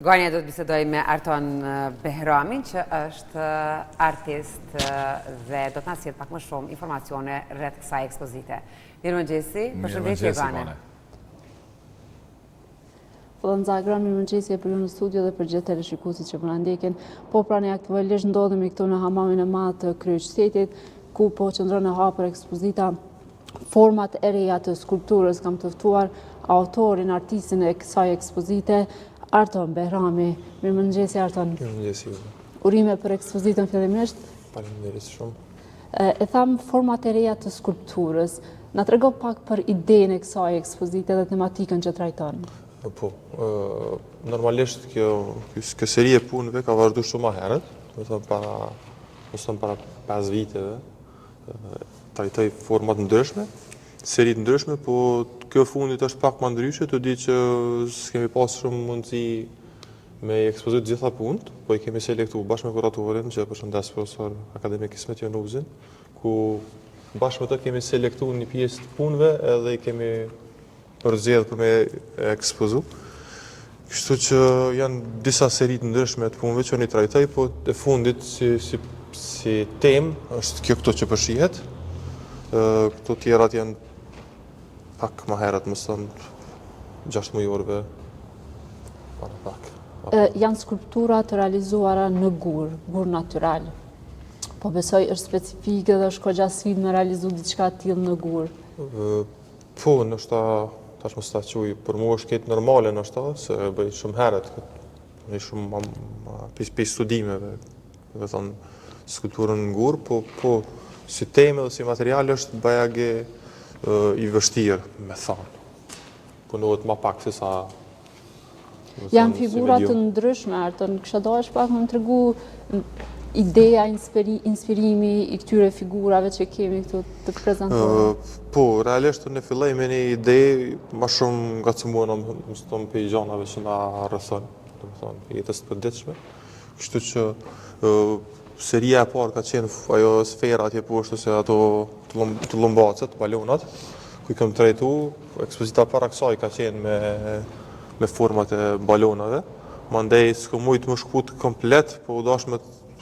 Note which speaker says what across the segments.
Speaker 1: Gonja do të bisedoj me Arton Behrami, që është artist dhe do të na sjellë pak më shumë informacione rreth kësaj ekspozite. Mirëmëngjesi, përshëndetje Gane.
Speaker 2: Fillon Zagra, mirëmëngjesi për ju në studio dhe për gjithë teleshikuesit që po na ndjekin. Po pranë aktualisht ndodhemi këtu në hamamin e madh të kryeqytetit, ku po qëndron e hapur ekspozita Format e reja të skulpturës. Kam të ftuar autorin, artistin e kësaj ekspozite, Arton Behrami. Mirëmëngjesi Arton.
Speaker 3: Mirëmëngjesi.
Speaker 2: Urime për ekspozitën fillimisht.
Speaker 3: Faleminderit shumë.
Speaker 2: E tham format e reja të skulpturës. Na trego pak për idenë e kësaj ekspozite dhe tematikën që trajton.
Speaker 3: Po, normalisht kjo seri e punëve ka vazhduar shumë më herët, para 5 viteve. Trajtoj format ndryshme, seri të ndryshme, po kjo fundit është pak më ndryshe, të di që s'kemi pas shumë mundësi me ekspozit gjitha punët, po i kemi selektu bashkë me kuratorin, që përshëndes profesor akademik Ismet Januzin, ku bashkë me të kemi selektu një pjesë të punëve edhe i kemi përzgjedhur për me ekspozu. Kështu që janë disa seri të ndryshme të punëve që unë i trajtoj, po e fundit si temë është kjo këto që përshihet. Këto tjerat janë pak më herët, më thënë 6 mujorëve para pak.
Speaker 2: Janë skulptura të realizuara në gur natyral. Po besoj është specifike dhe është goxha sfidë me realizu diçka të tillë në gur.
Speaker 3: Po, nështë tash më sta quj, për mua është këtë normale nështë se bëj shumë herët, bëj shumë për studimeve, dhe thonë skulpturën në gur, po si teme dhe si material është bajage i vështirë, me thonë. Punohet ma pak se sa...
Speaker 2: Janë figurat të ndryshme, Arton, kësha dohesh pak më tregu ideja, inspirimi i këtyre figurave që kemi këtu të prezentuar?
Speaker 3: Po, realisht në filloj me një ide ma shumë nga që mua në mëston për i gjanave që na rrëthon, të më thonë, jetës të përditshme. Kështu që seria e parë ka qenë ajo sfera atje poshtë ose ato të lumbacet, balonat, ku i kam trajtu, ekspozita para kësaj ka qenë me format e balonave. Mandej s'ko mujtë më shkut komplet, po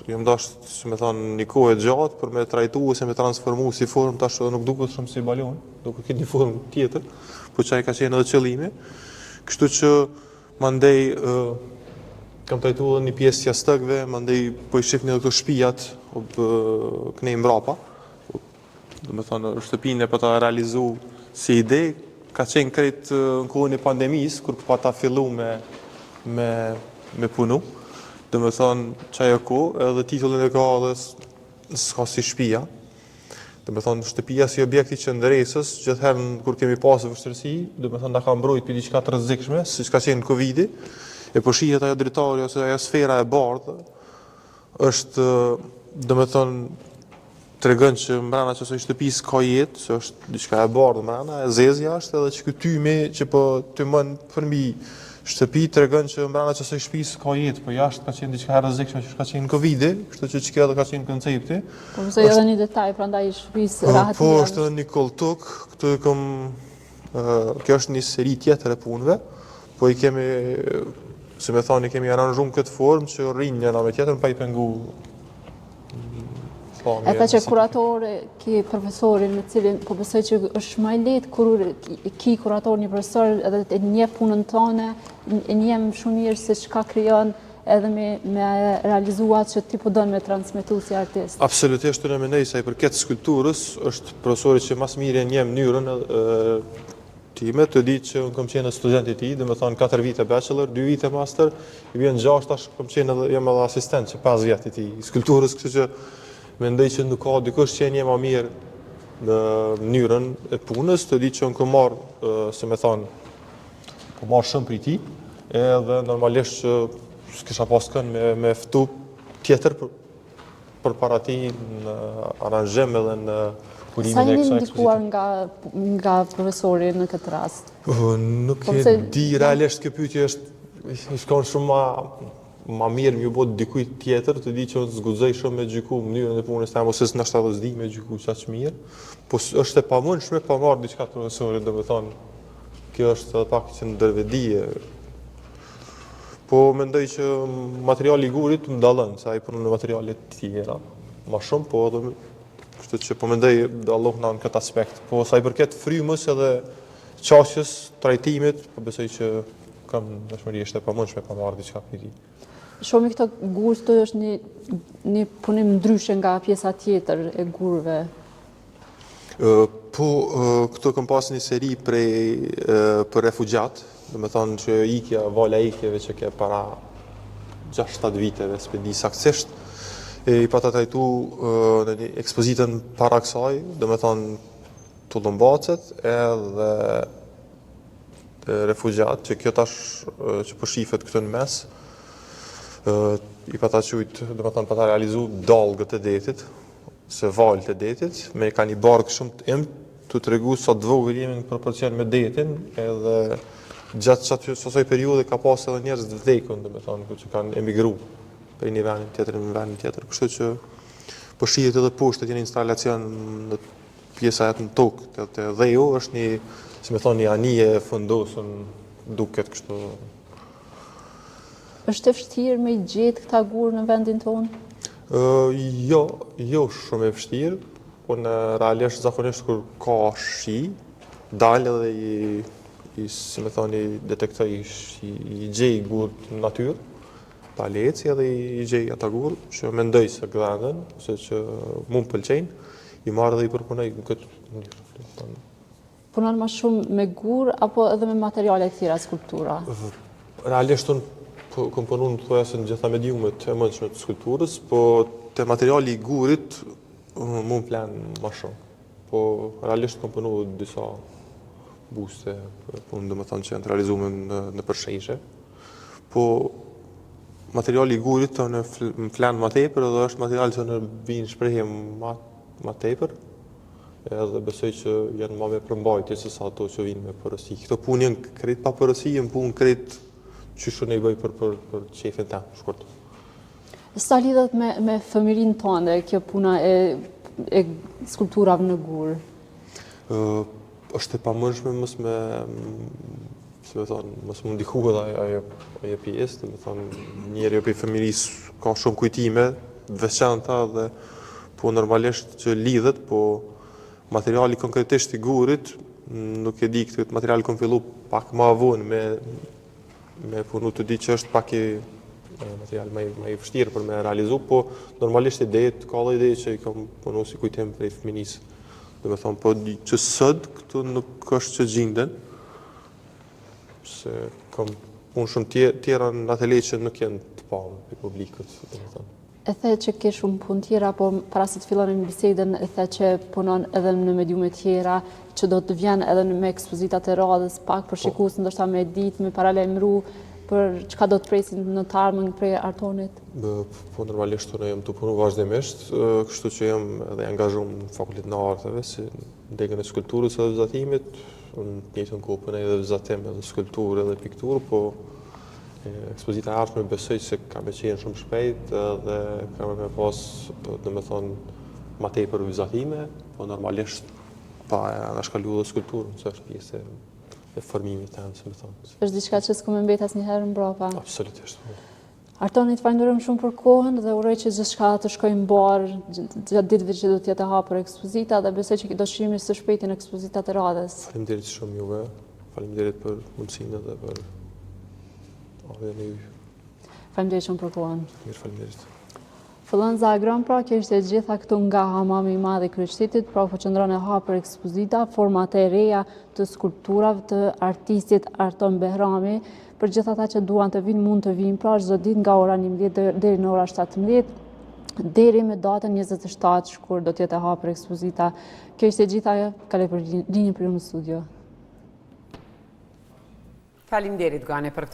Speaker 3: jam dash, që me thonë, një kohë e gjatë për me trajtu ose me transformu si formë, tash nuk duket shumë si balon, duket këtë një formë tjetër, po qaj ka qenë edhe qëllimi. Kështu që mandej kam trajtu edhe një pjesë jastëkve, mandej po i shifni edhe këto shpijat, kënej mbrapa. Dhe me thonë, shtëpinë e për ta realizu si ide, ka qenë krejt në kohën e pandemisë, kur pa ta fillu me punu. Dhe me thonë, qaj e ko, edhe titullin e ka edhe s'ka si shpija. Dhe me thonë, shtëpia si objekti qëndëresës, gjithherën kur kemi pasë vështërsi, dhe me thonë, da ka mbrojt për diçka të rrezikshme, si që ka qenë Covid-i, e po shihet ajo dritari ose ajo sfera e bardhë, është, dhe me thonë, tregon që mbrana që asoj shtëpisë ka jetë, që është diçka e bardhë mbrana, e zezja është, edhe që këtymi që po të mën përmi shtëpi, tregon që mbrana që asoj shtëpisë ka jetë, po jashtë ka qenë diçka e rrezikshme që ka qenë Covid-i, kështu që kjo edhe ka qenë koncepti.
Speaker 2: Po mësoj edhe një detaj, prandaj shtëpisë rahat.
Speaker 3: Po është edhe një koltuk, këtu kjo është një seri tjetër e punëve, po i kemi, si me thoni, kemi aranjum këtë formë që rrinë njëna me tjetër, pa i pengu.
Speaker 2: E ta që kuratore, ki profesorin me cilin, po besoj që është maj letë kur ki kurator një profesor edhe e njeh punën tone, e njeh shumë mirë se çka krijon edhe me realizuat që ti po don me transmetu si artist.
Speaker 3: Absolutisht të në mendoj se i përket skulpturës është profesori që mas mirë e njeh mënyrën time, të ditë që unë kom qenë student i tij, dhe me thonë 4 vite bachelor, 2 vite master, i vjen 6, tash kom qenë jam edhe asistent që 5 vjet i tij skulpturës, kështu që mendoj që nuk ka dikush që e njeh më mirë në mënyrën e punës, të ditë që unë kom marrë, se me thonë, kom marrë shumë prej tij, edhe normalisht që s'kisha pas kënd me ftu tjetër për para tij në aranjim edhe në
Speaker 2: Sa jeni ndikuar nga profesori në këtë rast?
Speaker 3: Nuk e di, realisht kjo pyetje është shkon shumë ma mirë mjë botë dikuj tjetër, të di që unë zgudzoj shumë me gjyku mënyrën e punës tem, ose s'nështë edhe s'di me gjyku qaq mirë, po është e pamundshme pa marrë diçka të profesorit, dhe me thonë, kjo është edhe pak që në dërvedije. Po mendoj që materiali i gurit më dallon, se ai punon në materiale të tjera, më shumë, po edhe kështu që po mendoj dallohen në këtë aspekt. Po sa i përket frymës edhe qasjes, trajtimit, po besoj që kam dashuri është e pamundshme pa marrë diçka për i.
Speaker 2: Shohim këto gurë të është një punim ndryshe nga pjesa tjetër e gurëve.
Speaker 3: Po, këto kam pas një seri për refugjat, do me thonë që ikja, vala ikjeve që ke para 6-7 viteve, s'pe di saktësisht, i pa ta trajtu në një ekspozitën para kësaj, do me thonë të Lëmbacet edhe refugjat, që kjo tash që po shifet këtu në mes, i pa ta qujt, do me thonë pa ta realizu dalgët e detit, se valët e detit, me ka një barkë shumë të imt, të tregu sa të vogël jemi në proporcion me detin, edhe gjatë sasoj periode ka pas edhe njerëz të vdekun, do me thonë, që kanë emigru për një vendin tjetër në vendin tjetër. Kështu që po shihet edhe poshtë të një instalacion në pjesa jetë në tokë, të dheju është një, si me thonë, një anije fundosën duket kështu.
Speaker 2: Është e vështirë me i gjetë këta gurë në vendin tonë?
Speaker 3: Jo shumë e vështirë, po në realisht zakonisht kur ka shi, dalë edhe si me thonë, i detektoj, i gjej gurë në natyrë, ta leci edhe i gjej ata gurë, që mendoj se gëdhen, ose që mu më pëlqenjë, i marrë dhe i përpunoj në këtë mënyrë.
Speaker 2: Punon më shumë me gurë, apo edhe me materiale të tjera skulptura?
Speaker 3: Realisht unë kom punu në thoja se në gjitha mediumet e mëndshme të skulpturës, po të materiali i gurit mu më plenë më shumë. Po realisht kom punu disa buste, punë dhe më thonë që janë të realizume në përshejshe. Po materiali i gurit të në flenë ma tepër, edhe është material që në vinë shprehje ma tepër, edhe besoj që janë ma me përmbajtje se sa ato që vinë me përësi. Këto punë janë krejt pa përësi, janë punë krejt që shumë i bëj për qefin ta, shkurt.
Speaker 2: Sa lidhet me fëmirin tënde, kjo puna e skulpturave në gurë?
Speaker 3: Është e pamundshme mos me ndiku edhe ajo pjesë, do të thonë njeri për fëmirisë ka shumë kujtime, veçanta dhe po normalisht që lidhet, po materiali konkretisht i gurit, nuk e di këtë material kom fillu pak ma vonë me punu të di që është pak i material ma i vështirë për me realizu, po normalisht idejet, ka dhe ideje që i kam punu si kujtim për i fëminisë. Dhe me thonë, po që sëd, këtu nuk është që gjinden, se kam punë shumë tjera në atelier që nuk janë të parë për publikët, dhe me thonë.
Speaker 2: E the që ke shumë punë tjera, po para se të fillonim bisedën, e the që punon edhe në mediume tjera, që do të vjen edhe me ekspozitat e radhës, pak për shikues, ndoshta me ditë, me paralajmëru, për çka do të presin në të ardhmen prej Artonit?
Speaker 3: Po normalisht unë jam të punu vazhdimisht, kështu që jam edhe angazhuar në Fakultetin e Arteve, si degën e skulpturës edhe vizatimit, unë të njëjtën kohë punoj edhe vizatim edhe skulpturë edhe pikturë, po ekspozita e artëme besoj se ka me qenë shumë shpejt dhe ka me pas, dhe me thonë, ma tepër vizatime, po normalisht pa edhe shkalu dhe skulpturën, që është pjesë e formimit të se me thonë.
Speaker 2: Është diçka që s'ku me mbet asnjëherë mbrapa?
Speaker 3: Absolutisht.
Speaker 2: Artoni, të falenderojmë shumë për kohën dhe uroj që gjithçka të shkojnë mbar gjatë ditëve që do të jetë e hapur ekspozita dhe besoj që do shihemi së shpejti në ekspozitat e radhës.
Speaker 3: Faleminderit shumë juve, faleminderit për mundësinë dhe për ardhjen e juaj.
Speaker 2: Faleminderit shumë për kohën.
Speaker 3: Mirë, faleminderit.
Speaker 2: Fillon Zagran, pra, kjo ishte gjitha këtu nga Hamami i Madh i Kryeqytetit, pra po qëndron e hapur ekspozita, format e reja të skulpturave të artistit Arton Behrami. Për gjithë ata që duan të vinë, mund të vinë pra çdo ditë nga ora 11 deri në ora 17, deri me datën 27 shkurt do të jetë e hapur ekspozita. Kjo ishte gjitha, kaloj për linjën për ju në studio.
Speaker 1: Faleminderit Gane për këto